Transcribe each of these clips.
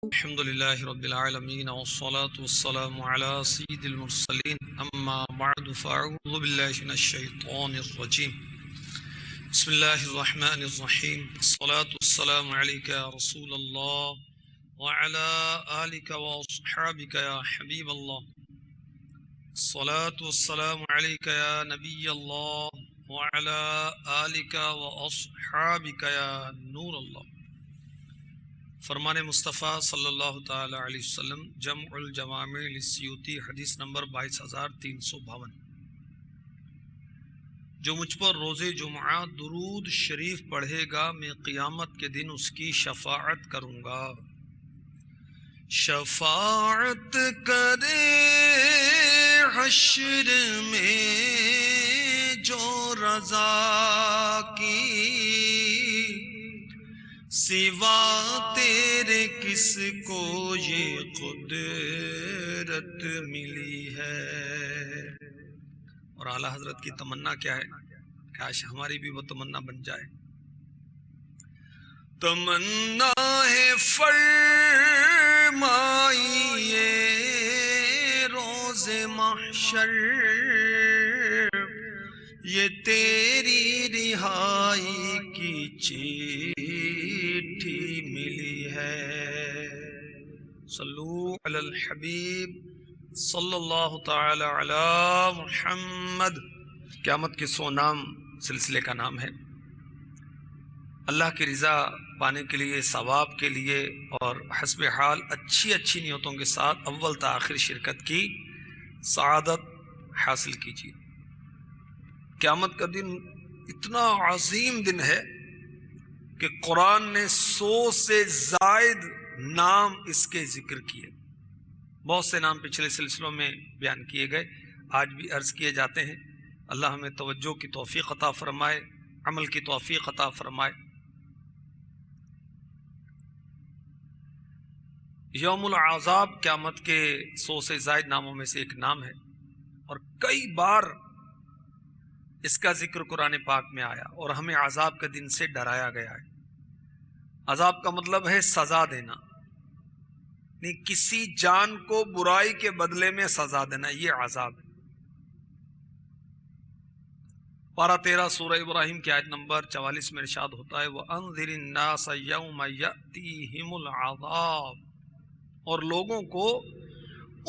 الحمد لله رب العالمين والصلاة والسلام على سيد المرسلين أما بعد فأعوذ بالله من الشيطان الرجيم بسم الله الرحمن الرحيم الصلاة والسلام عليك يا رسول الله وعلى آلك وأصحابك يا حبيب الله الصلاة والسلام عليك يا نبي الله وعلى آلك وأصحابك يا نور الله. فرمان مصطفیٰ صلی اللہ تعالی علیہ وسلم جمع الجوامع للسیوطی حدیث نمبر 22352. جو مجھ پر روز جمعہ درود شریف پڑھے گا میں قیامت کے دن اس کی شفاعت کروں گا. شفاعت کرے حشر میں جو رضا کی، سوا تیرے کس کو یہ قدرت ملی ہے. اور اعلی حضرت کی تمنا کیا ہے؟ کاش ہماری بھی وہ تمنا بن جائے. تمنا ہے فرمائیے روز محشر، یہ تیری رہائی کی چٹھی ملی ہے. صلو علی الحبیب صلی اللہ تعالی علی محمد. قیامت کے 100 نام سلسلے کا نام ہے. اللہ کی رضا پانے کے لیے، ثواب کے لیے اور حسب حال اچھی نیتوں کے ساتھ اول تا آخر شرکت کی سعادت حاصل کیجیے. قیامت کا دن اتنا عظیم دن ہے کہ قرآن نے 100 سے زائد نام اس کے ذکر کیے. بہت سے نام پچھلے سلسلوں میں بیان کیے گئے، آج بھی عرض کیے جاتے ہیں. اللہ ہمیں توجہ کی توفیق عطا فرمائے، عمل کی توفیق عطا فرمائے. یوم العذاب قیامت کے 100 سے زائد ناموں میں سے ایک نام ہے، اور کئی بار اس کا ذکر قرآن پاک میں آیا اور ہمیں عذاب کے دن سے ڈرایا گیا ہے. عذاب کا مطلب ہے سزا دینا، نہیں کسی جان کو برائی کے بدلے میں سزا دینا، یہ عذاب ہے. پارہ 13 سورہ ابراہیم کی آیت نمبر 44 میں ارشاد ہوتا ہے وَأَنذِرِ النَّاسَ يَوْمَ يَأْتِيهِمُ الْعَذَابُ، اور لوگوں کو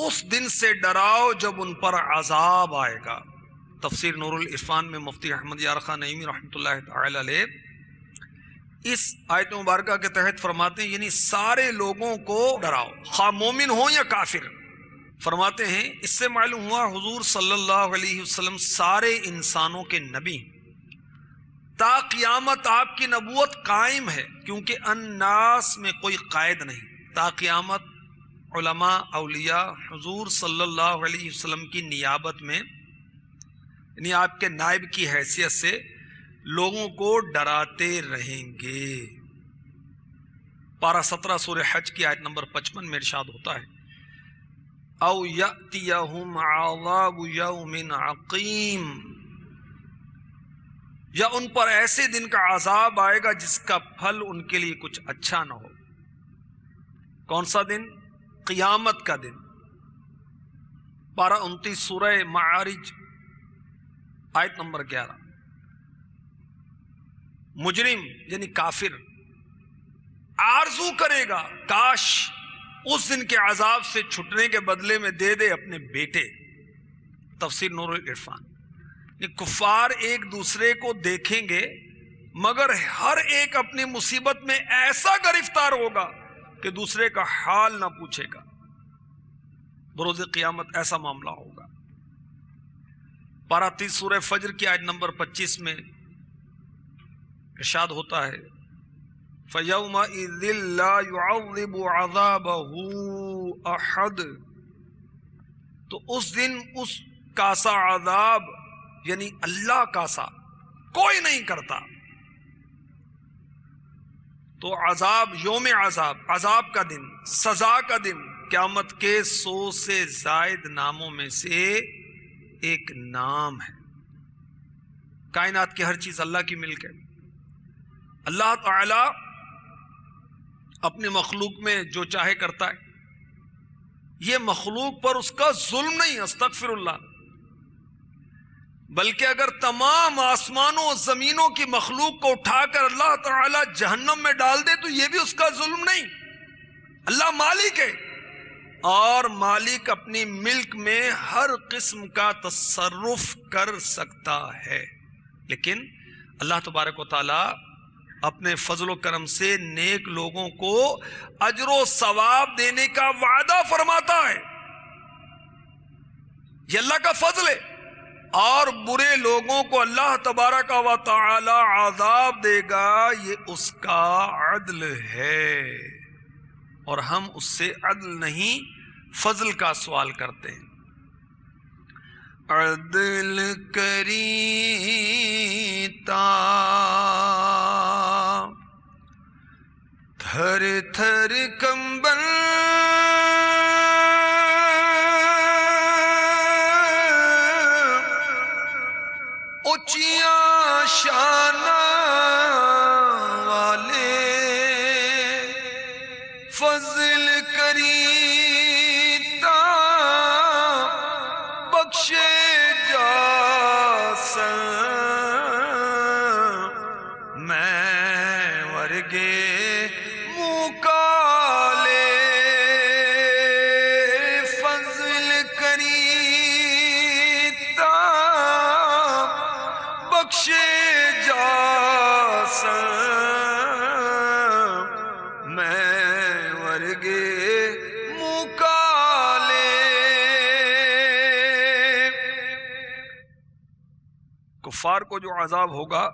اس دن سے ڈراؤ جب ان پر عذاب آئے گا. تفسیر نور العرفان میں مفتی احمد یار خان نعیمی رحمۃ اللہ تعالی علیہ اس آیت مبارکہ کے تحت فرماتے ہیں یعنی سارے لوگوں کو ڈراؤ، خواہ مومن ہو یا کافر. فرماتے ہیں اس سے معلوم ہوا حضور صلی اللہ علیہ وسلم سارے انسانوں کے نبی، تا قیامت آپ کی نبوت قائم ہے، کیونکہ الناس میں کوئی قائد نہیں. تا قیامت علماء اولیاء حضور صلی اللہ علیہ وسلم کی نیابت میں، یعنی آپ کے نائب کی حیثیت سے لوگوں کو ڈراتے رہیں گے. پارہ 17 سورہ حج کی آیت نمبر 55 میں ارشاد ہوتا ہے او یأتیہم عذاب یوم عقیم، یا ان پر ایسے دن کا عذاب آئے گا جس کا پھل ان کے لیے کچھ اچھا نہ ہو. کون سا دن؟ قیامت کا دن. پارہ 29 سورہ معارج آیت نمبر 11. مجرم یعنی کافر آرزو کرے گا کاش اس دن کے عذاب سے چھٹنے کے بدلے میں دے دے اپنے بیٹے. تفسیر نور العرفان. کفار ایک دوسرے کو دیکھیں گے مگر ہر ایک اپنی مصیبت میں ایسا گرفتار ہوگا کہ دوسرے کا حال نہ پوچھے گا. بروز قیامت ایسا معاملہ ہوگا. پارہ 30 سورہ فجر کی آیت نمبر 25 میں ارشاد ہوتا ہے فَيَوْمَئِذٍ لَا يُعَذِّبُ عَذَابَهُ أَحَدٌ، تو اس دن اس کا سا عذاب یعنی اللہ کا سا کوئی نہیں کرتا. تو عذاب، یوم عذاب، عذاب کا دن، سزا کا دن قیامت کے 100 سے زائد ناموں میں سے ایک نام ہے. کائنات کی ہر چیز اللہ کی ملک ہے. اللہ تعالی اپنی مخلوق میں جو چاہے کرتا ہے. یہ مخلوق پر اس کا ظلم نہیں، استغفر اللہ، بلکہ اگر تمام آسمانوں و زمینوں کی مخلوق کو اٹھا کر اللہ تعالی جہنم میں ڈال دے تو یہ بھی اس کا ظلم نہیں. اللہ مالک ہے، اور مالک اپنی ملک میں ہر قسم کا تصرف کر سکتا ہے. لیکن اللہ تبارک و تعالی اپنے فضل و کرم سے نیک لوگوں کو اجر و ثواب دینے کا وعدہ فرماتا ہے، یہ اللہ کا فضل ہے. اور برے لوگوں کو اللہ تبارک و تعالی عذاب دے گا، یہ اس کا عدل ہے. اور ہم اس سے عدل نہیں فضل کا سوال کرتے ہیں. عدل کریتا تھر تھر کمبل اونچیاں شانہ والے فضل کریتا بخشے جا سن میں ورگے منہ کالے فضل کریتا بخشے جا سن میں ورگے منہ کالے. کفار کو جو عذاب ہوگا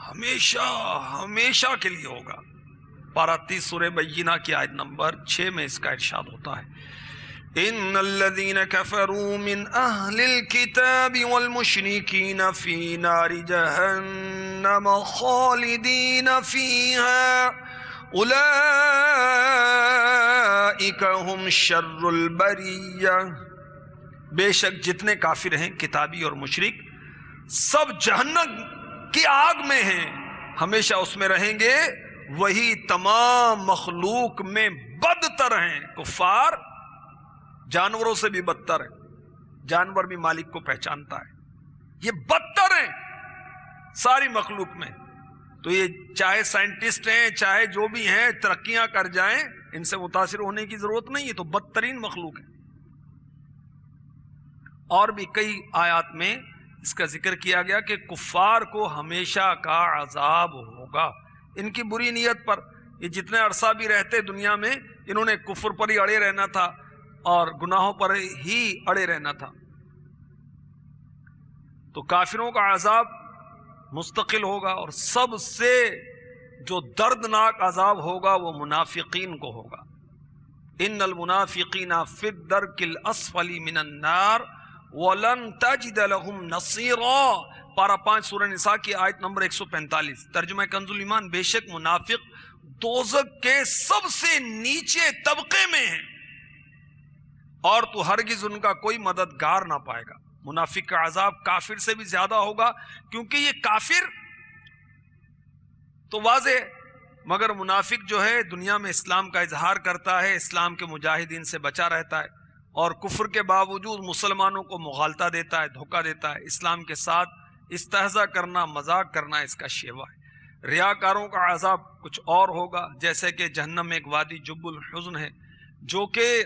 ہمیشہ ہمیشہ کے لیے ہوگا. پارہ 30 سورہ بینہ کی آیت نمبر 6 میں اس کا ارشاد ہوتا ہے، ان الذين كفروا من اهل الكتاب والمشركين في نار جهنم خالدين فيها اولئك هم شر البرية. بے شک جتنے کافر ہیں کتابی اور مشرک سب جہنم کی آگ میں ہیں، ہمیشہ اس میں رہیں گے، وہی تمام مخلوق میں بدتر ہیں. کفار جانوروں سے بھی بدتر ہے، جانور بھی مالک کو پہچانتا ہے، یہ بدتر ہیں ساری مخلوق میں. تو یہ چاہے سائنٹسٹ ہیں چاہے جو بھی ہیں ترقیاں کر جائیں، ان سے متاثر ہونے کی ضرورت نہیں ہے، تو بدترین مخلوق ہے. اور بھی کئی آیات میں اس کا ذکر کیا گیا کہ کفار کو ہمیشہ کا عذاب ہوگا ان کی بری نیت پر. یہ جتنے عرصہ بھی رہتے دنیا میں انہوں نے کفر پر ہی اڑے رہنا تھا اور گناہوں پر ہی اڑے رہنا تھا. تو کافروں کا عذاب مستقل ہوگا، اور سب سے جو دردناک عذاب ہوگا وہ منافقین کو ہوگا. ان المنافقین فی الدرک الاسفل من النار وَلَن تَجِدَ لَهُمْ نَصِيرًا. پارہ 5 سورہ نساء کی آیت نمبر 145. ترجمہ کنز الایمان، بے شک منافق دوزخ کے سب سے نیچے طبقے میں ہیں اور تو ہرگز ان کا کوئی مددگار نہ پائے گا. منافق کا عذاب کافر سے بھی زیادہ ہوگا، کیونکہ یہ کافر تو واضح ہے، مگر منافق جو ہے دنیا میں اسلام کا اظہار کرتا ہے، اسلام کے مجاہدین سے بچا رہتا ہے، اور کفر کے باوجود مسلمانوں کو مغالطہ دیتا ہے، دھوکہ دیتا ہے. اسلام کے ساتھ استہزاء کرنا، مذاق کرنا اس کا شیوا ہے. ریاکاروں کا عذاب کچھ اور ہوگا، جیسے کہ جہنم میں ایک وادی جب الحزن ہے جو کہ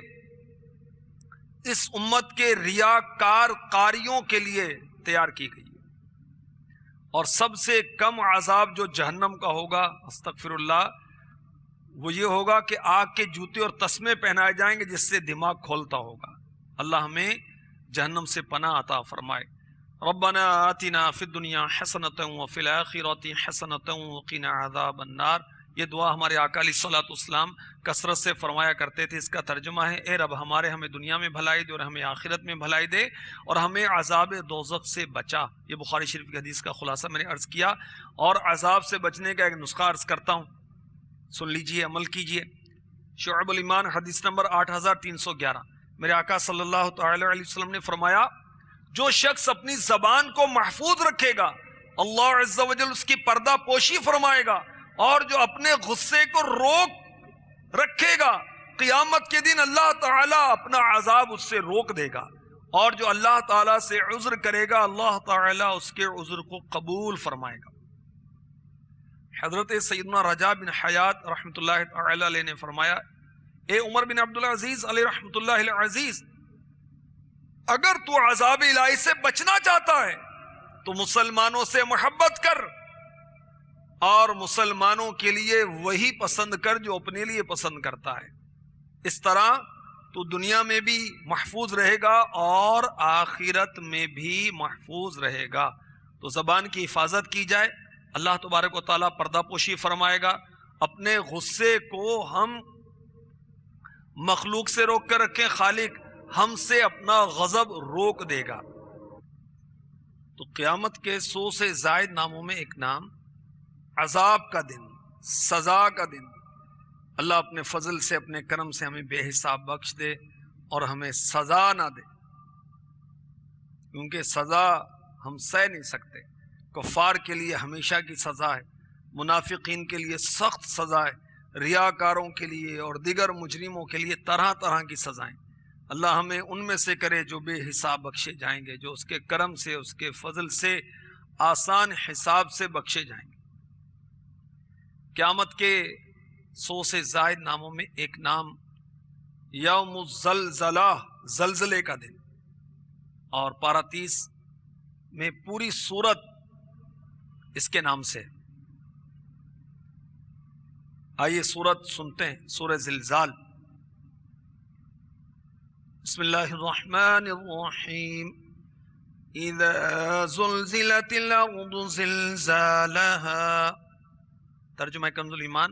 اس امت کے ریاکار قاریوں کے لیے تیار کی گئی ہے. اور سب سے کم عذاب جو جہنم کا ہوگا، استغفر اللہ، وہ یہ ہوگا کہ آگ کے جوتے اور تسمے پہنائے جائیں گے جس سے دماغ کھولتا ہوگا. اللہ ہمیں جہنم سے پناہ عطا فرمائے. ربنا آتنا فی الدنیا حسنۃ وفی الآخرۃ حسنۃ وقنا عذاب النار. یہ دعا ہمارے آقا علیہ الصلوۃ والسلام کثرت سے فرمایا کرتے تھے. اس کا ترجمہ ہے، اے رب ہمیں دنیا میں بھلائی دے اور ہمیں آخرت میں بھلائی دے، اور ہمیں عذاب دوزخ سے بچا. یہ بخاری شریف کی حدیث کا خلاصہ میں نے عرض کیا. اور عذاب سے بچنے کا ایک نسخہ عرض کرتا ہوں، سن لیجئے، عمل کیجئے. شعب الایمان حدیث نمبر 8311. میرے آقا صلی اللہ تعالی علیہ وسلم نے فرمایا، جو شخص اپنی زبان کو محفوظ رکھے گا اللہ عز و جل اس کی پردہ پوشی فرمائے گا، اور جو اپنے غصے کو رکھے گا، قیامت کے دن اللہ تعالیٰ اپنا عذاب اس سے روک دے گا، اور جو اللہ تعالیٰ سے عذر کرے گا اللہ تعالیٰ اس کے عذر کو قبول فرمائے گا۔ حضرت سیدنا رجاء بن حیات رحمۃ اللہ تعالی علیہ نے فرمایا، اے عمر بن عبدالعزیز علیہ رحمۃ اللہ العزیز، اگر تو عذاب الہی سے بچنا چاہتا ہے تو مسلمانوں سے محبت کر، اور مسلمانوں کے لیے وہی پسند کر جو اپنے لیے پسند کرتا ہے۔ اس طرح تو دنیا میں بھی محفوظ رہے گا اور آخرت میں بھی محفوظ رہے گا۔ تو زبان کی حفاظت کی جائے، اللہ تبارک و تعالیٰ پردہ پوشی فرمائے گا۔ اپنے غصے کو ہم مخلوق سے روک کر رکھیں، خالق ہم سے اپنا غضب روک دے گا۔ تو قیامت کے 100 سے زائد ناموں میں ایک نام عذاب کا دن، سزا کا دن۔ اللہ اپنے فضل سے اپنے کرم سے ہمیں بے حساب بخش دے اور ہمیں سزا نہ دے، کیونکہ سزا ہم سہ نہیں سکتے۔ کفار کے لیے ہمیشہ کی سزا ہے، منافقین کے لیے سخت سزا ہے، ریاکاروں کے لیے اور دیگر مجرموں کے لیے طرح طرح کی سزائیں۔ اللہ ہمیں ان میں سے کرے جو بے حساب بخشے جائیں گے، جو اس کے کرم سے اس کے فضل سے آسان حساب سے بخشے جائیں گے۔ قیامت کے 100 سے زائد ناموں میں ایک نام یوم الزلزلہ، زلزلے کا دن، اور پارہ 30 میں پوری سورت اس کے نام سے۔ آئیے سورت سنتے ہیں، سورہ زلزال۔ بسم اللہ الرحمن الرحیم۔ اذا زلزلت الارض زلزالها، ترجمہ کنز الایمان،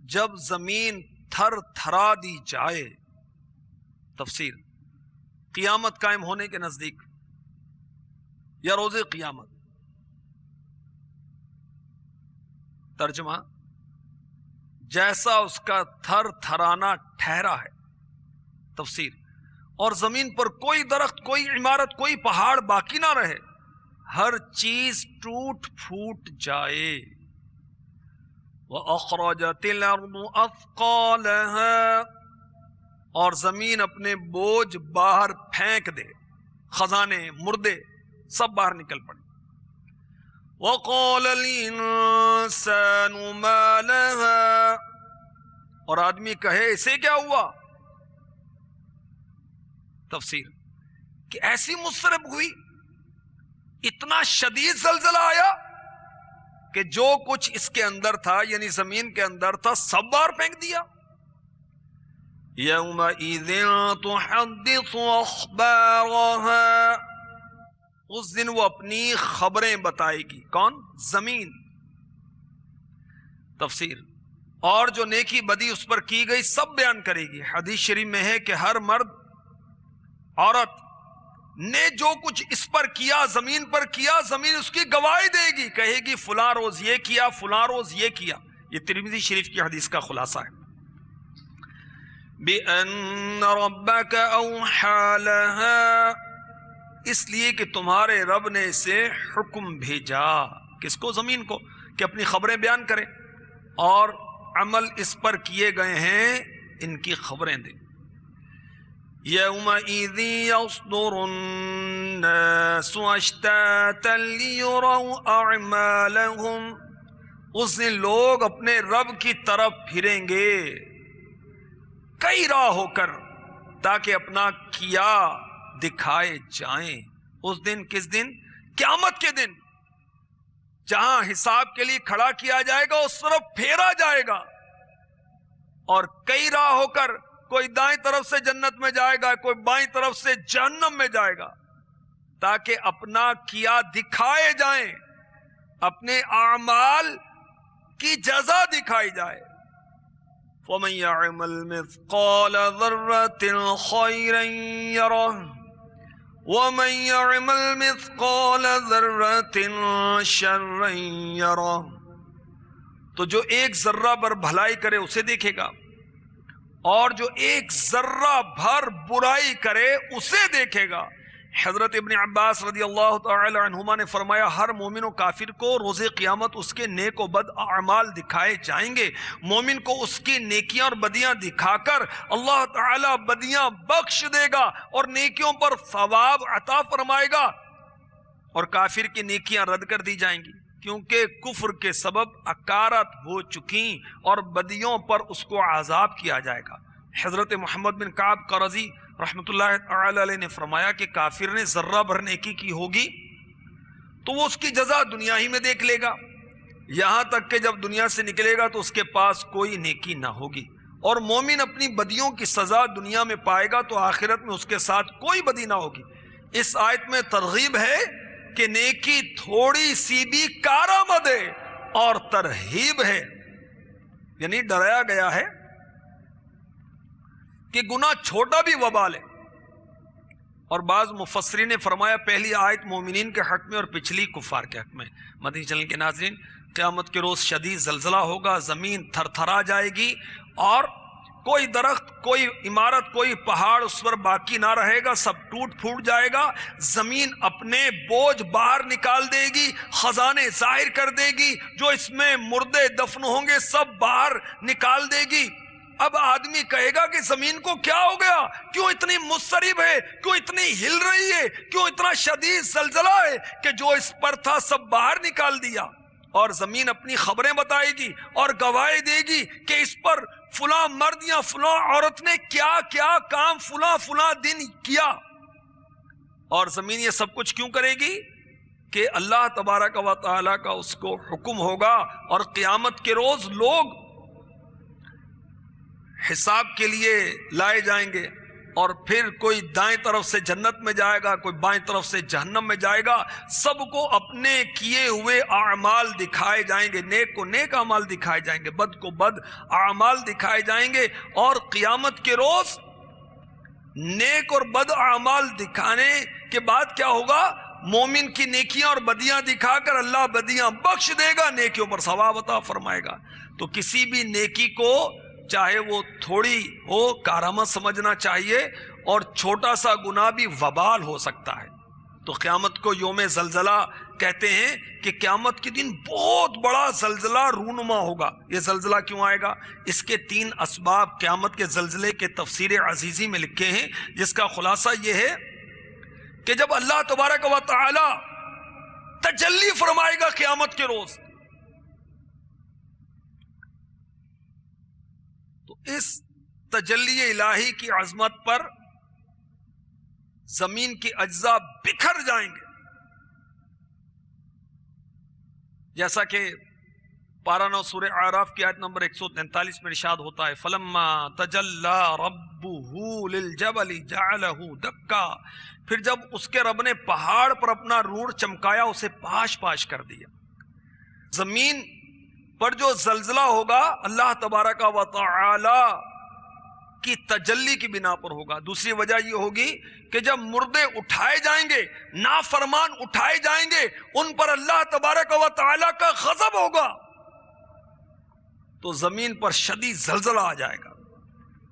جب زمین تھر تھرا دی جائے۔ تفسیر، قیامت قائم ہونے کے نزدیک یا روز قیامت۔ ترجمہ، جیسا اس کا تھر تھرانا ٹھہرا ہے۔ تفسیر، اور زمین پر کوئی درخت، کوئی عمارت، کوئی پہاڑ باقی نہ رہے، ہر چیز ٹوٹ پھوٹ جائے۔ وَأَخْرَجَتِ الْأَرْضُ أَثْقَالَهَا، اور زمین اپنے بوجھ باہر پھینک دے، خزانے، مردے سب باہر نکل پڑے۔ وَقَالَ الْإِنسَانُ مَا لَهَا، اور آدمی کہے اسے کیا ہوا؟ تفسیر، کہ ایسی مضطرب ہوئی، اتنا شدید زلزلہ آیا کہ جو کچھ اس کے اندر تھا، یعنی زمین کے اندر تھا، سب باہر پھینک دیا۔ یومئذ تحدث اخبارها، اس دن وہ اپنی خبریں بتائے گی۔ کون؟ زمین۔ تفسیر، اور جو نیکی بدی اس پر کی گئی سب بیان کرے گی۔ حدیث شریف میں ہے کہ ہر مرد عورت نے جو کچھ اس پر کیا، زمین پر کیا، زمین اس کی گواہی دے گی، کہے گی فلاں روز یہ کیا، فلاں روز یہ کیا۔ یہ ترمذی شریف کی حدیث کا خلاصہ ہے۔ بِأَنَّ رَبَّكَ أَوْحَى لَهَا، اس لیے کہ تمہارے رب نے اسے حکم بھیجا۔ کس کو؟ زمین کو، کہ اپنی خبریں بیان کرے اور عمل اس پر کیے گئے ہیں ان کی خبریں دے۔ یومئذ یصدر الناس اشتاتا لیروا اعمالهم، اس دن لوگ اپنے رب کی طرف پھریں گے کئی راہ ہو کر، تاکہ اپنا کیا دکھائے جائیں۔ اس دن، کس دن؟ قیامت کے دن، جہاں حساب کے لیے کھڑا کیا جائے گا اس طرف پھیرا جائے گا، اور کئی راہ ہو کر، کوئی دائیں طرف سے جنت میں جائے گا، کوئی بائیں طرف سے جہنم میں جائے گا، تاکہ اپنا کیا دکھائے جائیں، اپنے اعمال کی جزا دکھائی جائے۔ وَمَن يَعْمَلْ مِثْقَالَ ذَرَّةٍ خَيْرًا يَرَهُ وَمَن يَعْمَلْ مِثْقَالَ ذَرَّةٍ شَرًّا يَرَهُ، تو جو ایک ذرہ بھر بھلائی کرے اسے دیکھے گا، اور جو ایک ذرہ بھر برائی کرے اسے دیکھے گا۔ حضرت ابن عباس رضی اللہ تعالی عنہما نے فرمایا ہر مومن و کافر کو روز قیامت اس کے نیک و بد اعمال دکھائے جائیں گے. مومن کو اس کی نیکیاں اور بدیاں دکھا کر اللہ تعالی بدیاں بخش دے گا اور نیکیوں پر ثواب عطا فرمائے گا، اور کافر کی نیکیاں رد کر دی جائیں گی کیونکہ کفر کے سبب اکارت ہو چکی اور بدیوں پر اس کو عذاب کیا جائے گا. حضرت محمد بن کعب قرظی رحمۃ اللہ تعالی علیہ نے فرمایا کہ کافر نے ذرہ بھر نیکی کی ہوگی تو وہ اس کی جزا دنیا ہی میں دیکھ لے گا، یہاں تک کہ جب دنیا سے نکلے گا تو اس کے پاس کوئی نیکی نہ ہوگی. اور مومن اپنی بدیوں کی سزا دنیا میں پائے گا تو آخرت میں اس کے ساتھ کوئی بدی نہ ہوگی. اس آیت میں ترغیب ہے کہ نیکی تھوڑی سی بھی کارآمد ہے اور ترہیب ہے، یعنی ڈرایا گیا ہے کہ گناہ چھوٹا بھی وبال ہے. اور بعض مفسرین نے فرمایا پہلی آیت مومنین کے حق میں اور پچھلی کفار کے حق میں. مدنی چینل کے ناظرین، قیامت کے روز شدید زلزلہ ہوگا، زمین تھر تھرا جائے گی اور کوئی درخت، کوئی عمارت، کوئی پہاڑ اس پر باقی نہ رہے گا، سب ٹوٹ پھوٹ جائے گا. زمین اپنے بوجھ باہر نکال دے گی، خزانے ظاہر کر دے گی، جو اس میں مردے دفن ہوں گے سب باہر نکال دے گی. اب آدمی کہے گا کہ زمین کو کیا ہو گیا، کیوں اتنی مضطرب ہے، کیوں اتنی ہل رہی ہے، کیوں اتنا شدید زلزلہ ہے کہ جو اس پر تھا سب باہر نکال دیا. اور زمین اپنی خبریں بتائے گی اور گواہی دے گی کہ اس پر فلاں مرد یا فلاں عورت نے کیا کیا کام فلاں فلاں دن کیا. اور زمین یہ سب کچھ کیوں کرے گی کہ اللہ تبارک و تعالی کا اس کو حکم ہوگا. اور قیامت کے روز لوگ حساب کے لیے لائے جائیں گے اور پھر کوئی دائیں طرف سے جنت میں جائے گا، کوئی بائیں طرف سے جہنم میں جائے گا. سب کو اپنے کیے ہوئے اعمال دکھائے جائیں گے، نیک کو نیک اعمال دکھائے جائیں گے، بد کو بد اعمال دکھائے جائیں گے. اور قیامت کے روز نیک اور بد اعمال دکھانے کے بعد کیا ہوگا؟ مومن کی نیکیاں اور بدیاں دکھا کر اللہ بدیاں بخش دے گا، نیکیوں پر ثواب عطا فرمائے گا. تو کسی بھی نیکی کو چاہے وہ تھوڑی ہو کارآمد سمجھنا چاہیے، اور چھوٹا سا گناہ بھی وبال ہو سکتا ہے. تو قیامت کو یوم زلزلہ کہتے ہیں کہ قیامت کے دن بہت بڑا زلزلہ رونما ہوگا. یہ زلزلہ کیوں آئے گا؟ اس کے 3 اسباب قیامت کے زلزلے کے تفسیر عزیزی میں لکھے ہیں، جس کا خلاصہ یہ ہے کہ جب اللہ تبارک و تعالی تجلی فرمائے گا قیامت کے روز، اس تجلی الہی کی عظمت پر زمین کے اجزاء بکھر جائیں گے. جیسا کہ پارہ 9 سورہ اعراف کی آیت نمبر 143 میں ارشاد ہوتا ہے فلما تجلی ربہ للجبل جعلہ دکا، پھر جب اس کے رب نے پہاڑ پر اپنا روڑ چمکایا اسے پاش پاش کر دیا. زمین پر جو زلزلہ ہوگا اللہ تبارک و تعالی کی تجلی کی بنا پر ہوگا. دوسری وجہ یہ ہوگی کہ جب مردے اٹھائے جائیں گے، نافرمان اٹھائے جائیں گے، ان پر اللہ تبارک و تعالی کا غضب ہوگا تو زمین پر شدید زلزلہ آ جائے گا.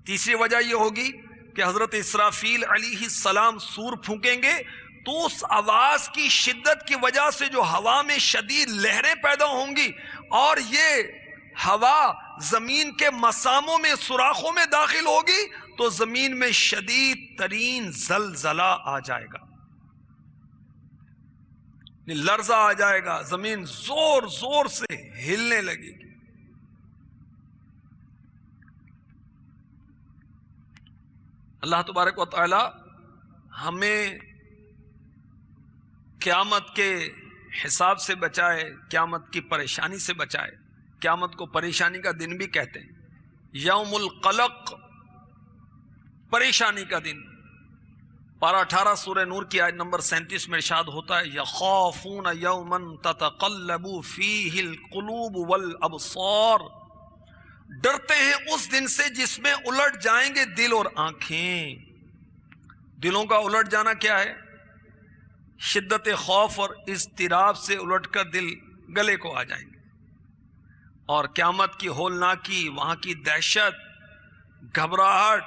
تیسری وجہ یہ ہوگی کہ حضرت اسرافیل علیہ السلام سور پھونکیں گے تو اس آواز کی شدت کی وجہ سے جو ہوا میں شدید لہریں پیدا ہوں گی اور یہ ہوا زمین کے مساموں میں سوراخوں میں داخل ہوگی تو زمین میں شدید ترین زلزلہ آ جائے گا، لرزہ آ جائے گا، زمین زور زور سے ہلنے لگے گی. اللہ تبارک و تعالی ہمیں قیامت کے حساب سے بچائے، قیامت کی پریشانی سے بچائے. قیامت کو پریشانی کا دن بھی کہتے ہیں، یوم القلق، پریشانی کا دن. پارہ 18 سورہ نور کی آیت نمبر 37 میں ارشاد ہوتا ہے یخافون یوما تتقلب فیہ القلوب والابصار، ڈرتے ہیں اس دن سے جس میں الٹ جائیں گے دل اور آنکھیں. دلوں کا الٹ جانا کیا ہے؟ شدت خوف اور اضطراب سے الٹ کر دل گلے کو آ جائیں گے. اور قیامت کی ہولناکی، وہاں کی دہشت، گھبراہٹ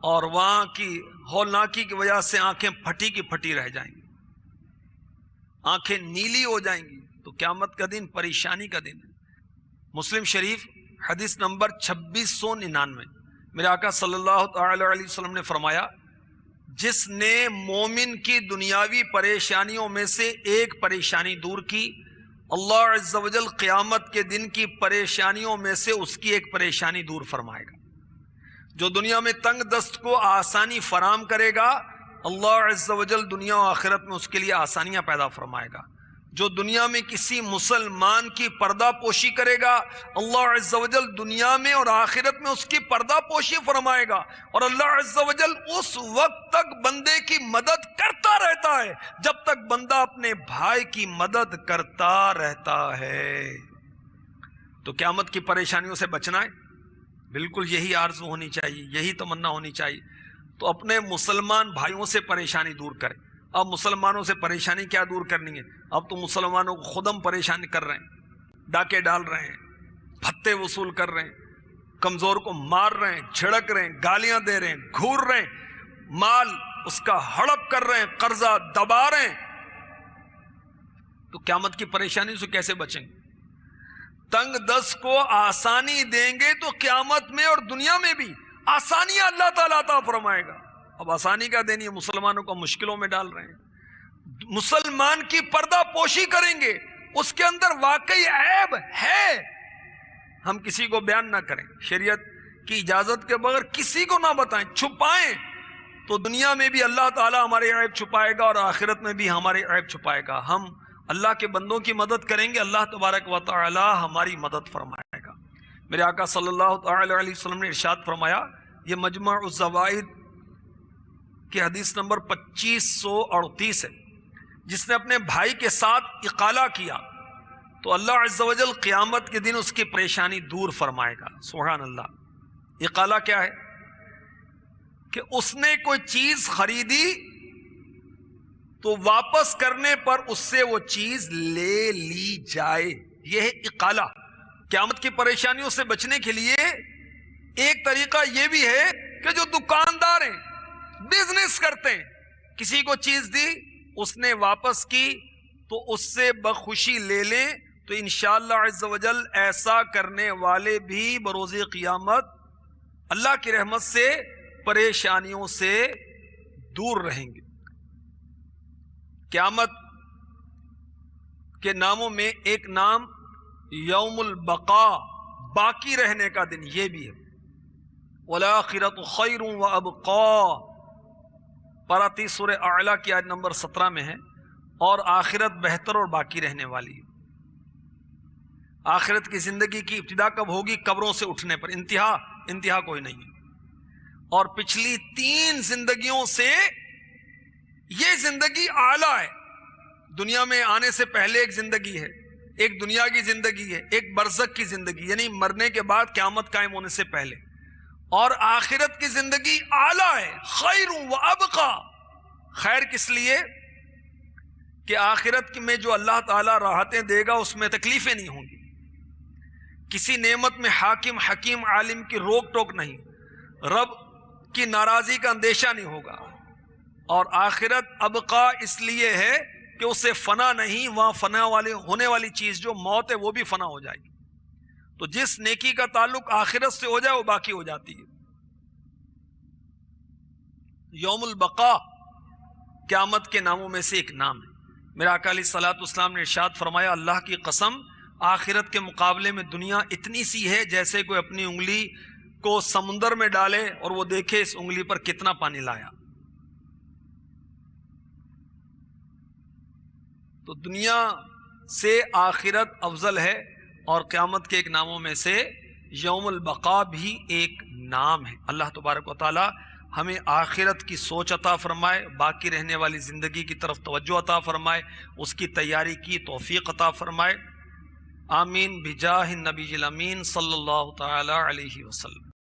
اور وہاں کی ہولناکی کی وجہ سے آنکھیں پھٹی کی پھٹی رہ جائیں گی، آنکھیں نیلی ہو جائیں گی، تو قیامت کا دن پریشانی کا دن ہے۔ مسلم شریف حدیث نمبر 2699، میرے آقا صلی اللہ تعالی علیہ وسلم نے فرمایا، جس نے مومن کی دنیاوی پریشانیوں میں سے ایک پریشانی دور کی، اللہ عز و جل قیامت کے دن کی پریشانیوں میں سے اس کی ایک پریشانی دور فرمائے گا۔ جو دنیا میں تنگ دست کو آسانی فراہم کرے گا، اللہ عز و جل دنیا و آخرت میں اس کے لیے آسانیاں پیدا فرمائے گا۔ جو دنیا میں کسی مسلمان کی پردہ پوشی کرے گا، اللہ عز و جل دنیا میں اور آخرت میں اس کی پردہ پوشی فرمائے گا، اور اللہ عز و جل اس وقت تک بندے کی مدد کرتا رہتا ہے جب تک بندہ اپنے بھائی کی مدد کرتا رہتا ہے۔ تو قیامت کی پریشانیوں سے بچنا ہے، بالکل یہی آرزو ہونی چاہیے، یہی تمنا ہونی چاہیے۔ تو اپنے مسلمان بھائیوں سے پریشانی دور کریں۔ اب مسلمانوں سے پریشانی کیا دور کرنی ہے؟ اب تو مسلمانوں کو خود ہم پریشان کر رہے ہیں، ڈاکے ڈال رہے ہیں، بھتے وصول کر رہے ہیں، کمزور کو مار رہے ہیں، جھڑک رہے ہیں، گالیاں دے رہے ہیں، گھور رہے ہیں، مال اس کا ہڑپ کر رہے ہیں، قرضہ دبا رہے ہیں۔ تو قیامت کی پریشانی سے کیسے بچیں گے؟ تنگ دست کو آسانی دیں گے تو قیامت میں اور دنیا میں بھی آسانیاں اللہ تعالیٰ عطا فرمائے گا۔ اب آسانی کا دین یہ مسلمانوں کو مشکلوں میں ڈال رہے ہیں۔ مسلمان کی پردہ پوشی کریں گے، اس کے اندر واقعی عیب ہے، ہم کسی کو بیان نہ کریں، شریعت کی اجازت کے بغیر کسی کو نہ بتائیں، چھپائیں، تو دنیا میں بھی اللہ تعالیٰ ہمارے عیب چھپائے گا اور آخرت میں بھی ہمارے عیب چھپائے گا۔ ہم اللہ کے بندوں کی مدد کریں گے، اللہ تبارک و تعالی ہماری مدد فرمائے گا۔ میرے آقا صلی اللہ تعالی علیہ وسلم نے ارشاد فرمایا، یہ مجمع الزوائد کی حدیث نمبر 2538 ہے، جس نے اپنے بھائی کے ساتھ اقالہ کیا تو اللہ عز و جل قیامت کے دن اس کی پریشانی دور فرمائے گا۔ سبحان اللہ۔ اقالہ کیا ہے؟ کہ اس نے کوئی چیز خریدی تو واپس کرنے پر اس سے وہ چیز لے لی جائے، یہ ہے اقالہ۔ قیامت کی پریشانیوں سے بچنے کے لیے ایک طریقہ یہ بھی ہے کہ جو دکاندار ہیں، بزنس کرتے ہیں، کسی کو چیز دی، اس نے واپس کی تو اس سے بخوشی لے لیں، تو انشاءاللہ عز و جل ایسا کرنے والے بھی بروز قیامت اللہ کی رحمت سے پریشانیوں سے دور رہیں گے۔ قیامت کے ناموں میں ایک نام یوم البقاء، باقی رہنے کا دن، یہ بھی ہے۔ وَالْآخِرَةُ خَيْرٌ وَأَبْقَىٰ، پارہ سورہ اعلیٰ کی آیت نمبر 17 میں ہے، اور آخرت بہتر اور باقی رہنے والی ہے۔ آخرت کی زندگی کی ابتدا کب ہوگی؟ قبروں سے اٹھنے پر، انتہا کوئی نہیں ہے۔ اور پچھلی 3 زندگیوں سے یہ زندگی اعلیٰ ہے۔ دنیا میں آنے سے پہلے ایک زندگی ہے، ایک دنیا کی زندگی ہے، ایک برزخ کی زندگی، یعنی مرنے کے بعد قیامت قائم ہونے سے پہلے، اور آخرت کی زندگی اعلیٰ ہے، خیر و ابقا۔ خیر کس لیے؟ کہ آخرت میں جو اللہ تعالیٰ راحتیں دے گا اس میں تکلیفیں نہیں ہوں گی، کسی نعمت میں حاکم حکیم عالم کی روک ٹوک نہیں، رب کی ناراضی کا اندیشہ نہیں ہوگا۔ اور آخرت ابقا اس لیے ہے کہ اسے فنا نہیں، وہاں فنا ہونے والی چیز جو موت ہے وہ بھی فنا ہو جائے گی۔ تو جس نیکی کا تعلق آخرت سے ہو جائے وہ باقی ہو جاتی ہے۔ یوم البقاء قیامت کے ناموں میں سے ایک نام ہے۔ میرا آقا علیہ الصلوۃ والسلام نے ارشاد فرمایا، اللہ کی قسم، آخرت کے مقابلے میں دنیا اتنی سی ہے جیسے کوئی اپنی انگلی کو سمندر میں ڈالے اور وہ دیکھے اس انگلی پر کتنا پانی لایا۔ تو دنیا سے آخرت افضل ہے، اور قیامت کے ایک ناموں میں سے یوم البقاء بھی ایک نام ہے۔ اللہ تبارک و تعالی ہمیں آخرت کی سوچ عطا فرمائے، باقی رہنے والی زندگی کی طرف توجہ عطا فرمائے، اس کی تیاری کی توفیق عطا فرمائے۔ آمین بجاہ النبی الامین صلی اللہ تعالی علیہ وسلم۔